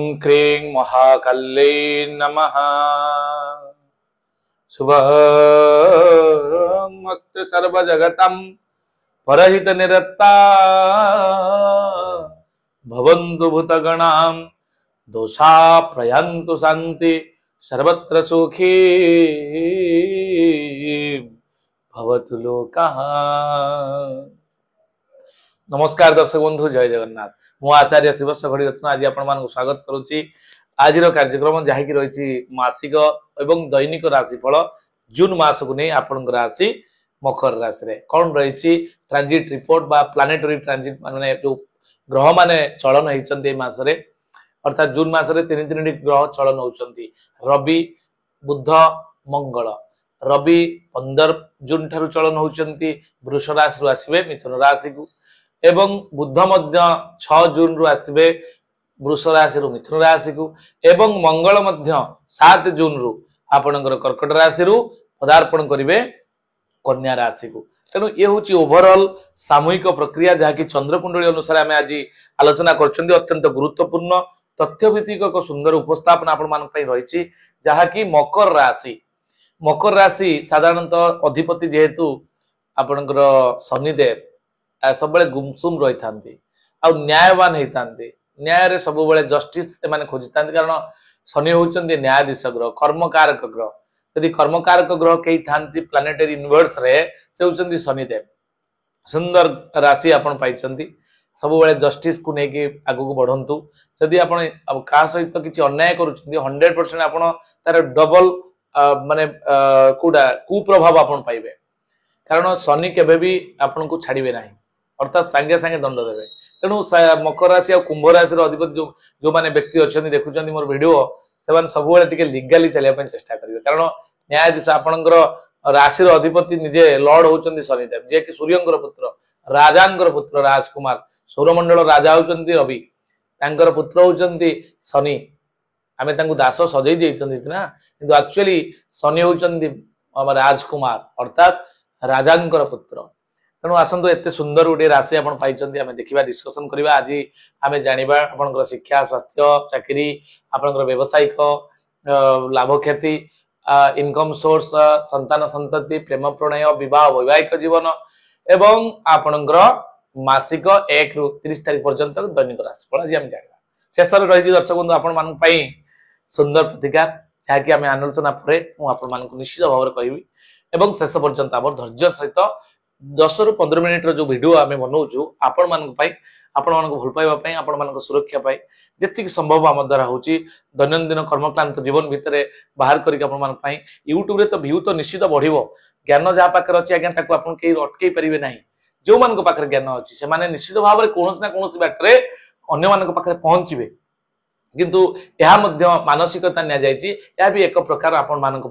ओम क्रीं महाकाल्यै नमः। शुभमस्तु सर्वजगतं परहित निरता भवन्तु भूतगणां दोषा प्रयान्तु शान्ति सर्वत्र सुखी भवतु लोकः। नमस्कार दर्शक बंधु, जय जगन्नाथ। मु आचार्य शिवस्व घड़ी रत्न आज आपण स्वागत करुच्ची। आज कार्यक्रम जहाँकि रही मासिक एवं दैनिक राशिफल जून मास को नहीं आपण राशि मकर राशि रे कौन रही ट्रांजिट रिपोर्ट बा प्लानेटरी ट्रांजिट माने जो ग्रह माने चलन होती मासरे अर्थात जून मासरे तीन तीन ग्रह चलन होती रवि बुध मंगल। रवि 15 जून ठारू चलन होती वृष राशि आसवे मिथुन राशि को एवं बुध मध्य 6 जून रु आसवे वृष राशि मिथुन राशि को एवं मंगल मध्य 7 जून रु आपणकर कर्कट राशि पदार्पण करेंगे कन्या राशि को। तेणु ये हूँ ओभरऑल सामूहिक प्रक्रिया जहाँकि चंद्रकुंडली अनुसार आम आज आलोचना कर अत्यंत गुरुत्वपूर्ण तथ्यभित्तिक एक सुंदर उपस्थापन आपण रही जहाँकि मकर राशि। मकर राशि साधारणतः अधिपति जेहेतु आपणकर शनिदेव सब गुमसुम रही था न्यायवान होता न्याय सब जस्टिस खोजी था कारण शनि होती न्यायाधीश ग्रह कर्मकारक ग्रह। यदि कर्मकारक ग्रह कई था प्लानेटरी यूनिवर्स रे से होती शनिदेव। सुंदर राशि आपण पाई सब जस्टिस को लेकिन आगू बढ़ंतु। जदि आपण का सहित किसी अन्याय कर 100% आपण तार डबल माने कूड़ा कुप्रभाव आपण पाइबे कारण शनि केबे भी आपण को छाड़िबे नाही अर्थात सांगे सांगे दंड देवे। तेणु मकर राशि और कुंभ राशि अधिपति जो माने व्यक्ति अच्छा देखुं मोर वीडियो से सब लीगाली चलिया चेष्टा करेंगे कारण न्यायाधीश आपणकर राशि अधिपति निजे लॉर्ड होती शनिदेव जे कि सूर्यंकर पुत्र राजांकर पुत्र राजकुमार सौरमंडल राजा होती रवि तांकर पुत्र होती शनि। आम दास सजई देना किंतु एक्चुअली शनि होती राजकुमार अर्थात राजांकर पुत्र। तेणु आसतु एत सुंदर गोटे राशि आप आम देखा डिस्कसन करवा। आज आम जाना आपंकर शिक्षा स्वास्थ्य चाकरी आपंकर व्यावसायिक लाभ क्षति इनकम सोर्स संतान संतति प्रेम प्रणय विवाह वैवाहिक जीवन एवं आपणकर मासिक 1 रु 30 तारीख पर्यंत दैनिक राशिफल आज आम जाना। शेष रही दर्शक बंधु आपण सुंदर प्रतिकार जहाँकि आम आलोचना पर निश्चित भाव में कहि एवं शेष पर्यंत आम धैर्य सहित 10 रु 15 मिनिट जो वीडियो आम बनाऊँ आपण मान भल पाइबा आपण मान सुरक्षा पाई जी संभव आम द्वारा हो दैनंदिन कर्मक्लांत जीवन भितर बाहर करके यूट्यूब रे तो व्यू तो निश्चित बढ़िबो। ज्ञान जहाँ पाखे अच्छी आज्ञा अटकई पारे ना जो मान पाखे ज्ञान अच्छी से निश्चित भाव में कौन ना कौन बाटे अन्य मान पाखे पहुंचे किंतु यह मानसिकता नि भी एक प्रकार आपण मान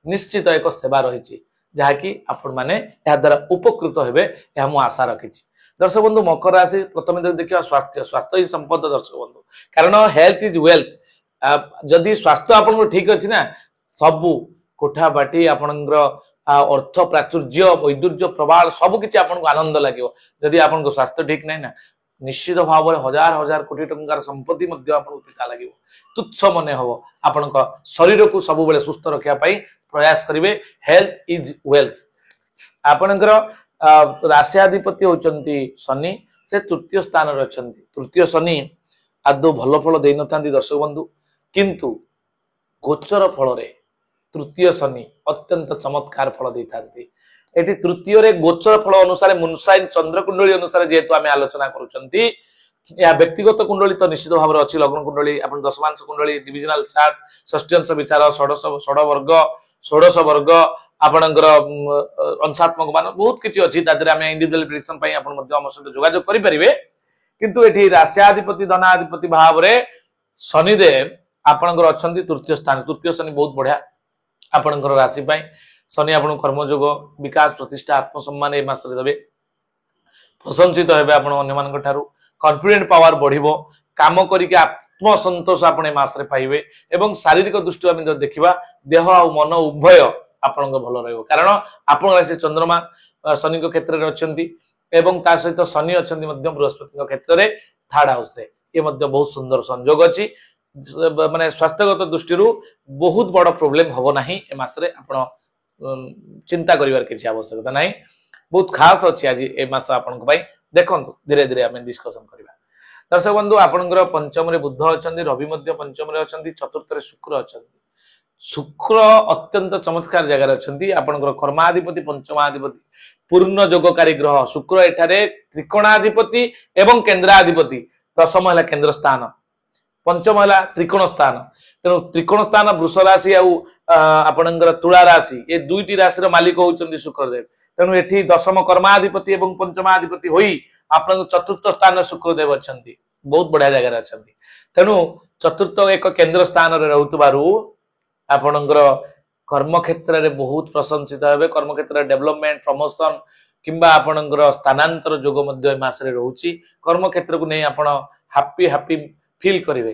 निश्चित एक सेवा रही जहाँकि आपण मैंने द्वारा उपकृत हेबे यह मु आशा रखी। दर्शक बंधु मकर राशि प्रथम देखिए स्वास्थ्य स्वास्थ्य ही संपद दर्शक बंधु कारण हेल्थ इज वेल्थ। जदि स्वास्थ्य आप ठीक अच्छी ना सबू कोठा बाटी आपणकर अर्थ प्राचुर्य वैदुर्य प्रबाल सबकि आपको आनंद लगे। जदि आप स्वास्थ्य ठीक नहीं ना निश्चित भाव में हजार हजार कोटी टंकार संपत्ति पिता लगे तुच्छ मन हम आपण शरीर को सब सुस्थ रखापी प्रयास करेंगे। Health is wealth. आपणकर राशियाधिपति होती शनि से तृतीय स्थान अच्छा तृतीय शनि आदौ भल फल दे न दर्शक बंधु किंतु गोचर फल तृतीय शनि अत्यंत चमत्कार फल दे था। ये तृतीय रे गोचर फल अनुसार मुनसाइन चंद्रकुंडली अनुसार जेहेतु आम आलोचना करुँच व्यक्तिगत कुंडली तो निश्चित भाव में अच्छी लग्न कुंडली आप दशमांश कुंडली डिविजनल चार्ट षष्ठी अंश विचार षोडश वर्ग आपणकर अंशात्मक मान बहुत किसी अच्छी आम इंडिविजुअल प्रेडिक्शन आम सहित जोगाजोग करेंगे किंतु ये राशियाधिपति धनाधिपति भाव में शनिदेव आपणकर अच्छा तृतीय स्थान तृतीय शनि बहुत बढ़िया आपणकर राशि शनि आप कर्मयोग विकास प्रतिष्ठा आत्मसम्मान ये मास देवे प्रशंसित हेबे अन्य कॉन्फिडेंट पावर बढ़िबो काम करके आत्मसंतोष आप मासरे पाइबे एवं शारीरिक दृष्टि आम देखा देह आ मन उभय आपण भल रहिबो कारण आपण राशि चंद्रमा शनि क्षेत्र में अच्छा सहित शनि अच्छा बृहस्पति क्षेत्र में थर्ड हाउस रे ये बहुत सुंदर संयोग अच्छी माने स्वास्थ्यगत दृष्टि बहुत बड़ प्रोब्लेम हम ना ए मासरे आपण चिंता करिवार किसी आवश्यकता नहीं बहुत खास अच्छी आज ए मास आपण देखो धीरे धीरे आम डिस्कसन करवा दर्शक बंधु आपंकर पंचम बुध अच्छा रवि पंचम अच्छा चतुर्थ शुक्र अच्छा शुक्र अत्यंत चमत्कार जगार अच्छा आपंकर कर्माधिपति पंचमाधिपति पूर्ण जोगकारी ग्रह शुक्र एठारे त्रिकोणाधिपति एवं केन्द्राधिपति दशम है केन्द्र स्थान पंचम है त्रिकोण स्थान तेणु त्रिकोण स्थान वृष राशि आपणकर तुला राशि ये दुईटी राशि मालिक होती शुक्रदेव तेणु ये दशम कर्माधिपति एवं पंचमाधिपति होई आप चतुर्थ स्थान शुक्रदेव अच्छा बहुत बढ़िया जगह अच्छा तेणु चतुर्थ एक केन्द्र स्थान रोकबारू आपणकर कर्म क्षेत्र में बहुत प्रशंसित हे कर्म क्षेत्र डेवलपमेंट प्रमोशन किंबा आपणकर स्थानांतर जोग मसरे रोचे कर्म क्षेत्र को नहीं आप हापी हापी फील करेंगे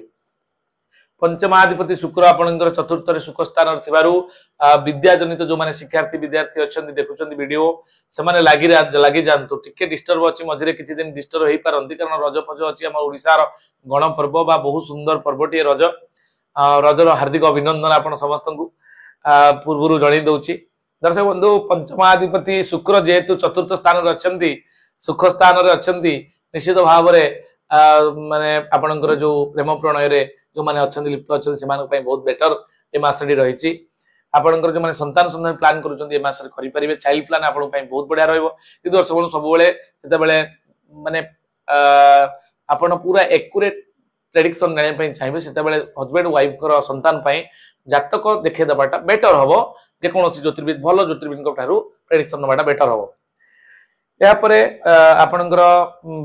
पंचमाधिपति शुक्र आपणकर चतुर्थ सुख स्थान विद्या जनित जो माने शिक्षार्थी विद्यार्थी अच्छा देखुं वीडियो से लगी जातु टिके डिस्टर्ब अच्छी मझे किसी दिन डिस्टर्ब हो पारती कारण रज फज अच्छी आम ओडिशार गण पर्व बा बहुत सुंदर पर्वटी रज रजर हार्दिक अभिनंदन आपण समस्त पूर्व जन दौची दर्शक बंधु पंचमाधिपति शुक्र जेहेतु चतुर्थ स्थान अच्छा सुख स्थान अच्छा निश्चित भाव माने आपणकर जो प्रेम प्रणय जो माने अच्छा लिप्त अच्छा से बहुत बेटर ए मासटी रही आपणकर जो माने संतान संधान प्लान करें चाइल्ड प्लान आप बहुत बढ़िया रही दर्शक बंधु सब माने आपण पूरा एक्यूरेट प्रेडिक्शन नापी चाहिए से हजबैंड वाइफ संतान जातक देखे देवाटा बेटर हम जेकोसी ज्योतिर्विद भल ज्योतिर्विद प्रेडिक्शन नवाटा बेटर हम यापर आपणकर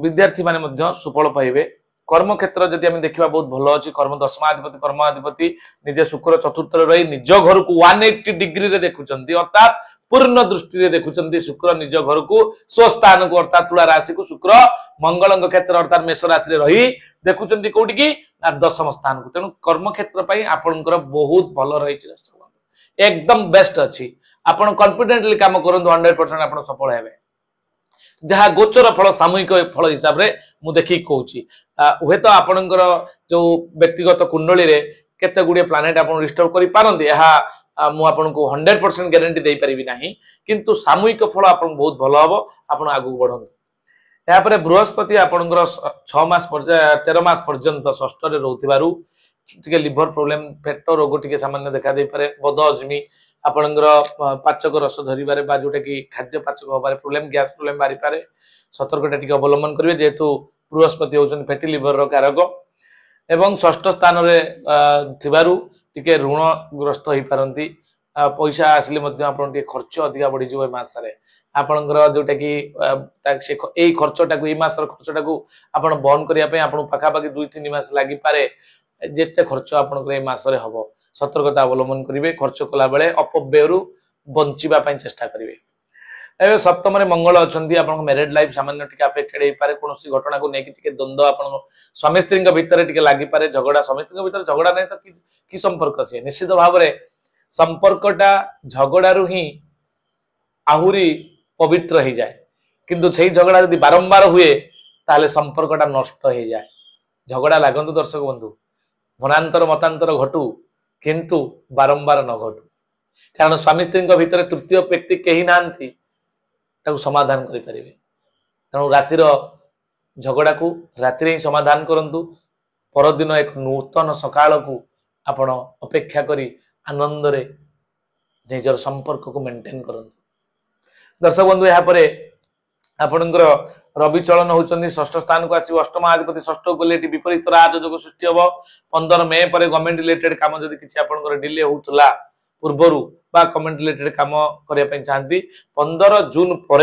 विद्यार्थी माने सुफल पाइबे कर्म क्षेत्र जदि आम देखा बहुत भल अच्छी कर्म दशमाधिपति कर्माधिपति निजे शुक्र चतुर्थ रही निज घर को 180 डिग्री रे देखुंत अर्थात पूर्ण दृष्टि देखुंत शुक्र निज घर को स्वस्थान को अर्थात तुला राशि को शुक्र मंगल क्षेत्र अर्थात मेष राशि रही देखुंत कौटी की दशम स्थान को तेणु कर्म क्षेत्र आपणकर बहुत भल रही एकदम बेस्ट अच्छी आप कॉन्फिडेंटली काम करूँ 100% आप सफल हे जहाँ गोचर फल सामूहिक फल हिसाब से मुझे देखिक कहूँ हे तो आपणकर जो व्यक्तिगत कुंडली रे केते गुड़े प्लानेट आप डिस्टर्ब कर पारती मुझे 100% गारंटी दे पारि ना किंतु सामूहिक फल आप बहुत भल हम आप आगू बढ़ु यापर बृहस्पति आपणकर 6 मास 13 मास पर्यंत षष्ठ रोथे लिभर प्रोब्लेम पेट रोग टी सामान्य देखा दे पारे बद हजमी आपणकर पाचक रस धरवे जोटा कि खाद्य पाचक हबार प्रोब्लेम गैस प्रोब्लेम बारी पारे सतर्कता टी अवलंबन करेंगे जेहेतु बृहस्पति होती फैटी लिवर कारक एवं षष्ठ स्थान टे ऋणग्रस्त हो पारती पैसा आसिले खर्च अधिक बढ़ी मसरे आपणकर जोटा कि खर्चटा को मसर खर्चटा को आप बंद करने आप पाखापाखि 2-3 मास लगी पारे जिते खर्च आपंकर मसरे हम सतर्कता अवलंबन करेंगे खर्च कला बेले अपव्यय बचापी चेष्टा करेंगे ए सप्तम मंगल अच्छा आप मैरिड लाइफ सामान्य टी अफेक्टेड हो पारे कौन घटना को लेकिन द्वंद्व आप स्वामी स्त्री भितर टी लगी पारे झगड़ा स्वामी स्त्री भितर झगड़ा नहीं तो कि संपर्क सी निश्चित भाव में संपर्कटा झगड़ू ही आहुरी पवित्र हो जाए किंतु से झगड़ा यदि बारंबार हुए ताले संपर्कटा नष्ट हो जाए झगड़ा लागंतु दर्शक बंधु मनांतर मतांतर घटू किंतु बारंबार न घटू कारण स्वामी स्त्री भितर तृतीय व्यक्ति कहीं ना समाधान करें तेणु रातिर झगड़ा को रातिर ही समाधान करंतु परदिन एक नूतन सकाल को आपण अपेक्षा करी आनंद रे निजर संपर्क को मेंटेन करंतु दर्शक बंधु यापर आपणकर रवि चलन होती षष्ठ स्थान को आसो अष्टमाधिपति षष्ठ गले विपरीत राजयोग सृष्टि हम 15 मे पर गवर्नमेंट रिलेटेड काम जब किसी आप डिले होता पूर्वर बा गवर्नमेंट रिलेटेड काम करने चाहती 15 जून पर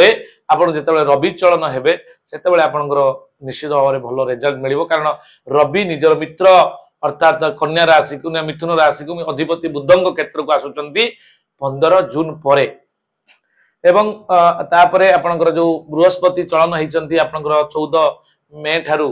आप जो रवि चलन हे से आपंकर निश्चित भाव में भल रिजल्ट मिल कारण रवि निजर मित्र अर्थात कन्या राशि को मिथुन राशि को अधिपति बुद्ध क्षेत्र को आसुंच 15 जून पर एवं तापरे आपनकर जो बृहस्पति चलन होती आपनकर 14 मे ठारू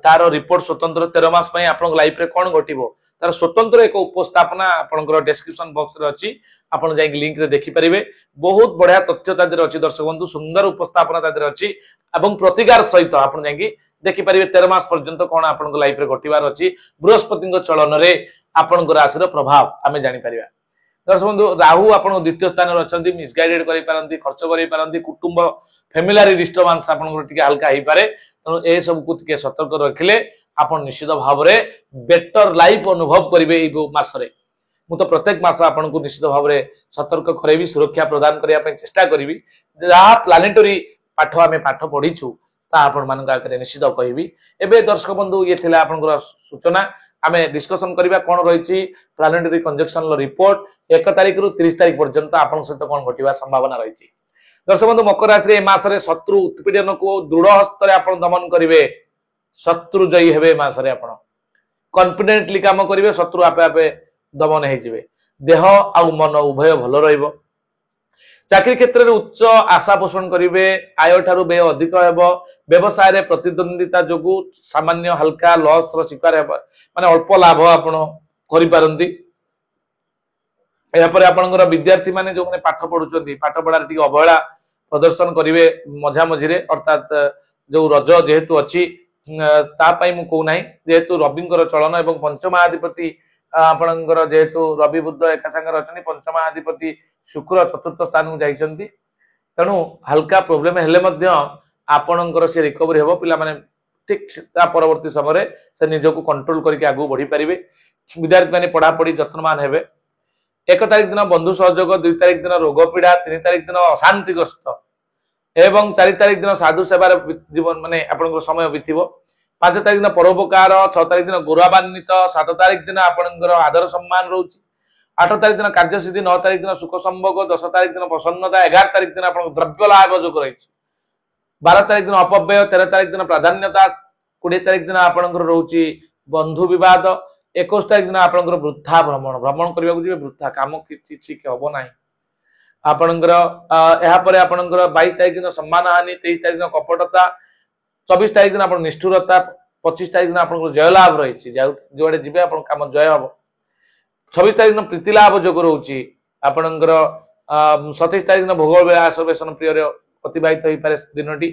तार रिपोर्ट स्वतंत्र 13 मास आपन लाइफ रे कौन घटिबो तार स्वतंत्र एक उपस्थापना आपनकर डिस्क्रिप्शन बॉक्स रे अछि आपन जाई लिंक रे देखि परिबे बहुत बढ़िया तथ्य तादर अछि दर्शक बंधु सुंदर उपस्थापना तादर अछि एवं प्रतिकार सहित आपन जाई देखिपारे 13 मास पर्यंत कौन आपण लाइफ रे घटिबार अछि बृहस्पति चलन रे आपण राशि प्रभाव आम जापर। दर्शक बंधु राहु आपण द्वितीय स्थान अच्छा मिसगाइडेड कर खर्च कर कुटुंब फैमिली डिस्टर्बांस आपके हल्का हो पारे तेणु ए सब को सतर्क रखिले आप निश्चित भाव में बेटर लाइफ अनुभव करेंगे मसरे मु तो प्रत्येक मास आपन को निश्चित भाव में सतर्क करेबी सुरक्षा प्रदान करने चेष्टा करी जहाँ प्लानेटरी पाठ आम पाठ पढ़ीचु आपण मान आगे निश्चित कहबी। एवं दर्शक बंधु ये थिला आपनकर सूचना आम डिस्कसन करबा कौन रही प्लानेटरी कंजक्शन रिपोर्ट 1 तारिख रु 30 तारिख पर्यंत आपन सहित कौन घटिबार संभावना रही। दर्शक बंधु मकर राशि मासरे शत्रु उत्पीड़न को दृढ़ हस्तर आप दमन करेंगे शत्रु जयी हेबे मासरे आपण कॉन्फिडेंटली काम करेंगे शत्रु आपे आपे दमन हो देह आ मन उभय भल रहिबो। चाकरी क्षेत्र में उच्च आशा पोषण करेंगे आय ठारू व्यय अधिक हेबो व्यवसाय रे प्रतिद्वंदिता जोगु सामान्य हल्का लॉस रो शिकार हेबो माने अल्प लाभ आपण करि पारंती। या परे आपनकर विद्यार्थी माने जो माने पाठ पढुचंती पाठ पढार टी अवहेला प्रदर्शन करेंगे मझा मझिरे अर्थात जो रज जेहेतु अच्छी ता पई मु को नाही जेहेतु रविंकर चलन एवं पंचमाधिपति आपणकर जेहेतु रवि बुध एका संगे अछनी पंचमाधिपति शुक्र चतुर्थ स्थान को जाइछंती तेणु हल्का प्रोब्लेम हेले मध्य आपणकर से रिकवरी हेबो पिला माने ठीक ता परवर्ती समय से निजको कंट्रोल करके आगु बढ़ी पारिबे। विद्यार्थी माने पढ़ा पढ़ी जत्नमान हेबे। 1 तारिख दिन बंधु सहयोग 2 तारिख दिन रोग पीड़ा 3 तारिख दिन अशांतिग्रस्त एवं 4 तारिख दिन साधु सेवार जीवन माने आपन समय बीतिबो। 5 तारिख दिन परोपकार 6 तारिख दिन गौरवान्वित 7 तारिख दिन आपन आदर सम्मान रोची 8 तारिख दिन कार्यसिद्धि 9 तारिख दिन सुख संभोग 10 तारिख दिन प्रसन्नता 11 तारिख दिन आपन द्रव्य लाभ जो रही 12 तारिख दिन अपव्यय 13 तारिख दिन प्राधान्यता 20 तारिख दिन आपन रोची बंधु विवाद 21 तारिख दिन आपन वृद्धा भ्रमण भ्रमण करने को जी वृद्धा काम किसी हम ना आपणकर या 22 तारिख दिन सम्मान हानि 23 तारिख दिन कपटता 24 तारिख दिन आप निष्ठुरता 25 तारिख दिन आप जय लाभ रही जुआड़े जी आप कम जय हम 26 तारिख दिन प्रीति लाभ जोग रोचे आपणकर 27 तारिख दिन भोग विलास व्यसन प्रिय अतिबाहित हो पारे दिन टी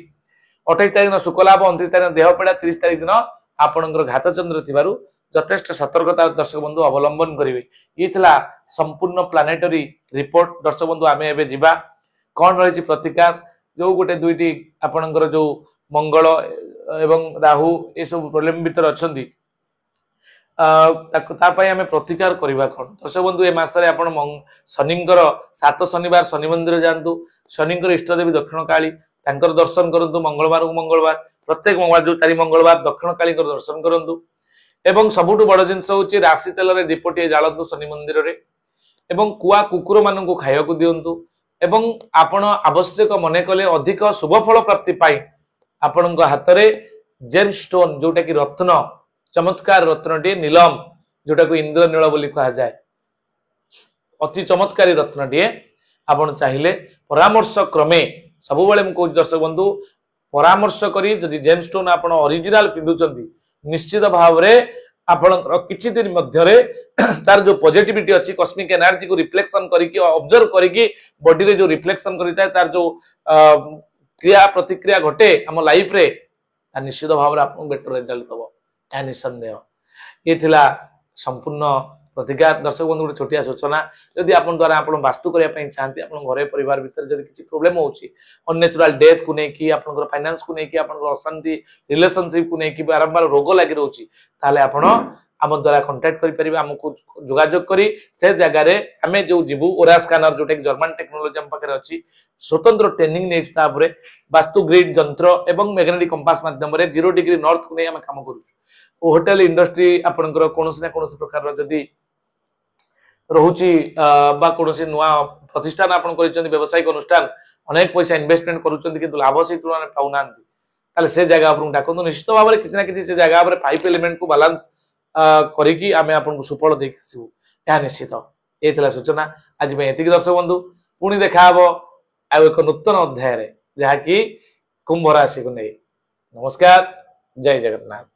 28 तारिख दिन सुख लाभ 29 तारिख दिन देह पीड़ा 30 तारिख दिन आपणकर घातचंद्र थिबारु यथेष्ट सतर्कता दर्शक बंधु अवलंबन करेंगे। ये थिला संपूर्ण प्लानेटरी रिपोर्ट दर्शक बंधु आम एवं जा कौन रही प्रतिकार जो गोटे दुईटी आपणकर जो मंगल एवं राहु ये सब प्रोब्लेम भीतर अच्छा आम प्रतिकार करवा कौन दर्शक बंधु ए मसरे आप शनिंकर 7 शनिवार शनि मंदिर जातु शनिंकर इष्टदेवी दक्षिण काली दर्शन करूँ मंगलवार को मंगलवार प्रत्येक मंगलवार जो 4 मंगलवार दक्षिण काली दर्शन करूँ एवं सबुठ बड़ जिनस हूँ राशि तेल दीपटे जालतु शनि मंदिर रे एवं कुआ कुकुर मान खाइबा दिंतु एवं आपण आवश्यक मन कले अधिक शुभफल प्राप्ति पाई आपण हाथ में जेम स्टोन जोटा कि रत्न चमत्कार रत्नटी नीलम जोटा को इंद्रनील बोली कहा जाए अति चमत्कारी रत्नटी आपण चाहिए परामर्श क्रमे सब बेले मुझे दर्शक बंधु परामर्श करी जदि जेम स्टोन आप ओरिजिनल पिंधुचंती निश्चित भाव में आपण किछि दिन मध्य तार जो पॉजिटिविटी अच्छी कस्मिक एनर्जी को रिफ्लेक्शन करके ऑब्जर्व करके बॉडी रे जो रिफ्लेक्शन करता है तार जो क्रिया प्रतिक्रिया घटे आम लाइफ रे निश्चित भाव में आपको बेटर रिजल्ट दब या निसंदेह। ये थिला संपूर्ण प्रतिकार दर्शक बंधु गोटे छोटिया सूचना जदि आप द्वारा आप वास्तु करने चाहते आप घरे परिवार भीतर जब किसी प्रोब्लेम होनेचुराल डेथ को लेकिन आप फाइनेंस को लेकिन आप अशांति रिलेशनशिप को लेकिन बारंबार रोग लगी रोचे आप आम द्वारा कंटाक्ट करें आमको जोगाजोग करी से जगार आम जो जीवु ओरा स्कानर जोटा जर्मन टेक्नोलोजी आम पाखे अच्छी स्वतंत्र ट्रेनिंग नहीं वास्तु ग्रिड जंत्र एवं मैग्नेटिक कंपास माध्यम 0 डिग्री नॉर्थ को नहीं आम काम करूँ होटेल इंडस्ट्री आपंकर कौन ना कौन प्रकार जदि रोची कौन नुआ प्रतिष्ठान आप व्यावसायिक अनुष्ठान अनेक पैसा इन्वेस्टमेंट करुँच लाभ से तुलना पाऊना से जगह डाकू निश्चित भाव में किसी ना किसी से जगह 5 एलिमेंट को बालांस करी आम आपको सुफल देख आसबू यह निश्चित ये सूचना आज ये दर्शक बंधु पुणी देखा आउ एक नूतन अध्याय जहाँकि कुंभ राशि को नहीं। नमस्कार, जय जगन्नाथ।